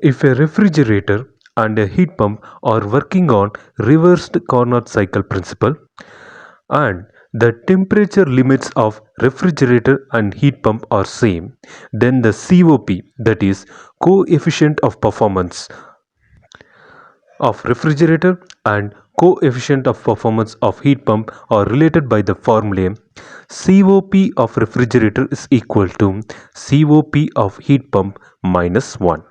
If a refrigerator and a heat pump are working on reversed Carnot cycle principle and the temperature limits of refrigerator and heat pump are same, then the COP, that is coefficient of performance of refrigerator and coefficient of performance of heat pump are related by the formula COP of refrigerator is equal to COP of heat pump minus 1.